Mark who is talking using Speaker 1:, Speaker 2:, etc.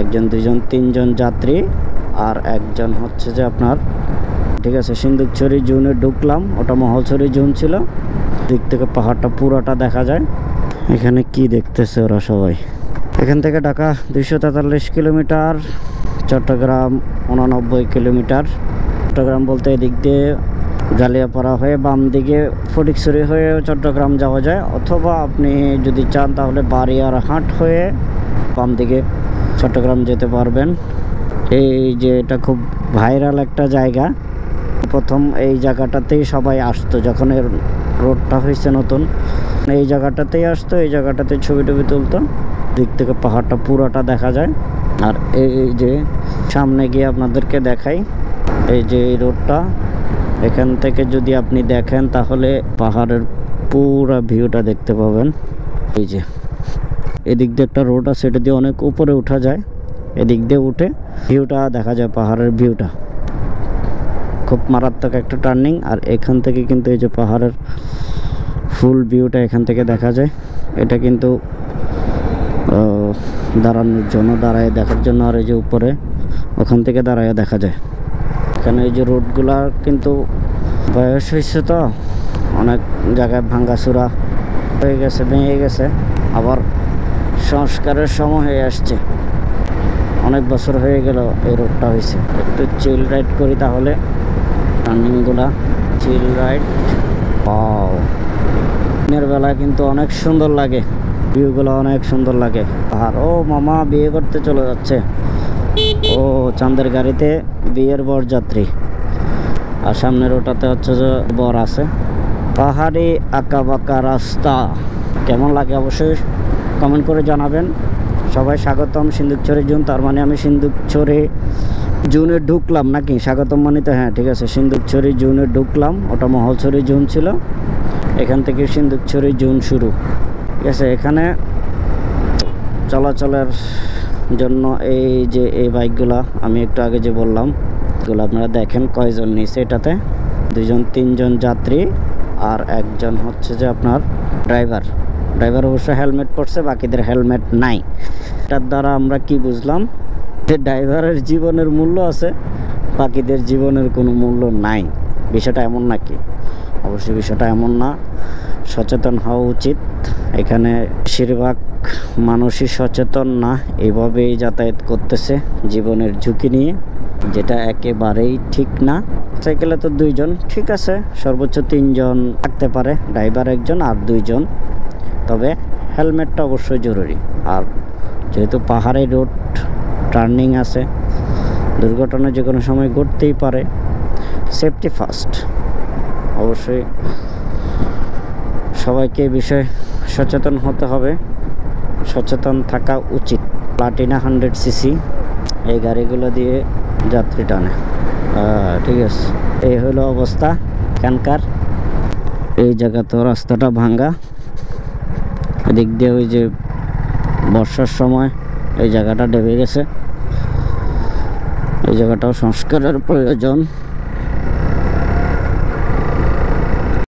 Speaker 1: একজন দুইজন তিনজন যাত্রী আর একজন হচ্ছে যে আপনার, ঠিক আছে। সিন্দুকছড়ি জোনে ঢুকলাম, ওটা মহলছড়ি জোন ছিল। দিক থেকে পাহাড়টা পুরোটা দেখা যায়। এখানে কি দেখতেছে ওরা সবাই? এখান থেকে ঢাকা 243 কিলোমিটার, চট্টগ্রাম 89 কিলোমিটার। চট্টগ্রাম বলতে এদিক দিয়ে জালিয়াপাড়া হয়ে বাম দিকে ফটিকছড়ি হয়ে চট্টগ্রাম যাওয়া যায়, অথবা আপনি যদি চান তাহলে বারিয়ারহাট হয়ে বাম দিকে চট্টগ্রাম যেতে পারবেন। এই যে এটা খুব ভাইরাল একটা জায়গা। প্রথম এই জায়গাটাতেই সবাই আসতো যখন এর রোডটা হয়েছে নতুন, এই জায়গাটাতেই আসতো, এই জায়গাটাতে ছবি টবি তুলতো। দিক থেকে পাহাড়টা পুরোটা দেখা যায়। আর এই যে সামনে গিয়ে আপনাদেরকে দেখাই, এই যে এই রোডটা, এখান থেকে যদি আপনি দেখেন তাহলে পাহাড়ের পুরো ভিউটা দেখতে পাবেন। এই যে এদিক দিয়ে একটা রোড আছে, এটা দিয়ে অনেক উপরে উঠা যায়। এদিক দিয়ে উঠে ভিউটা দেখা যায়, পাহাড়ের ভিউটা খুব মারাত্মক একটা টার্নিং। আর এখান থেকে কিন্তু এই যে পাহাড়ের ফুল ভিউটা এখান থেকে দেখা যায়। এটা কিন্তু দাঁড়ানোর জন্য, দাঁড়ায় দেখার জন্য। আর এই যে উপরে ওখান থেকে দাঁড়ায় দেখা যায়। এখানে এই যে রোডগুলা কিন্তু বয়স হয়েছে, তো অনেক জায়গায় ভাঙ্গাচুরা হয়ে গেছে, ভেঙে গেছে, আবার সংস্কারের সময় হয়ে আসছে। অনেক বছর হয়ে গেল এই রোডটা হয়েছে। একটু চিল রাইড করি তাহলে, টার্নিংগুলা চিল রাইড। দিনের বেলায় কিন্তু অনেক সুন্দর লাগে, ভিউগুলো অনেক সুন্দর লাগে। আর ও মামা বিয়ে করতে চলে যাচ্ছে, ও চাঁদের গাড়িতে বিয়ের বরযাত্রী। আর সামনের ওটাতে হচ্ছে যে বর আছে। পাহাড়ি আঁকা বাঁকা রাস্তা কেমন লাগে অবশ্যই কমেন্ট করে জানাবেন। সবাই স্বাগতম সিন্দুকছড়ি জোন। তার মানে আমি সিন্দুকছড়ি জোনে ঢুকলাম নাকি? স্বাগতম মানে তো হ্যাঁ, ঠিক আছে। সিন্দুকছড়ি জোনে ঢুকলাম, ওটা মহলছড়ি জোন ছিল। এখান থেকে সিন্দুকছড়ি জোন শুরু, ঠিক আছে। এখানে চলাচলের জন্য এই যে এই বাইকগুলা আমি একটু আগে যে বললাম, এগুলো আপনারা দেখেন কয়জন নিয়েছে এটাতে। দুইজন তিনজন যাত্রী আর একজন হচ্ছে যে আপনার ড্রাইভার অবশ্য হেলমেট পরছে, বাকিদের হেলমেট নাই। এটার দ্বারা আমরা কি বুঝলাম? যে ড্রাইভারের জীবনের মূল্য আছে, বাকিদের জীবনের কোনো মূল্য নাই। বিষয়টা এমন নাকি? অবশ্যই বিষয়টা এমন না। সচেতন হওয়া উচিত। এখানে বেশিরভাগ মানুষই সচেতন না, এইভাবেই যাতায়াত করতেছে জীবনের ঝুঁকি নিয়ে, যেটা একেবারেই ঠিক না। সাইকেলে তো দুইজন, ঠিক আছে, সর্বোচ্চ তিনজন থাকতে পারে, ড্রাইভার একজন আর দুইজন। তবে হেলমেটটা অবশ্যই জরুরি। আর যেহেতু পাহাড়ি রোড, টার্নিং আছে, দুর্ঘটনা যে কোনো সময় ঘটতেই পারে। সেফটি ফার্স্ট, অবশ্যই সবাইকে এই বিষয়ে সচেতন হতে হবে, সচেতন থাকা উচিত। প্লাটিনা 100cc এই গাড়িগুলো দিয়ে যাত্রী টানে, ঠিক আছে। এই হলো অবস্থা এখানকার। এই জায়গা তো রাস্তাটা ভাঙ্গা, এদিক দিয়ে ওই যে বর্ষার সময় এই জায়গাটা ডেবে গেছে। এই জায়গাটাও সংস্কারের প্রয়োজন।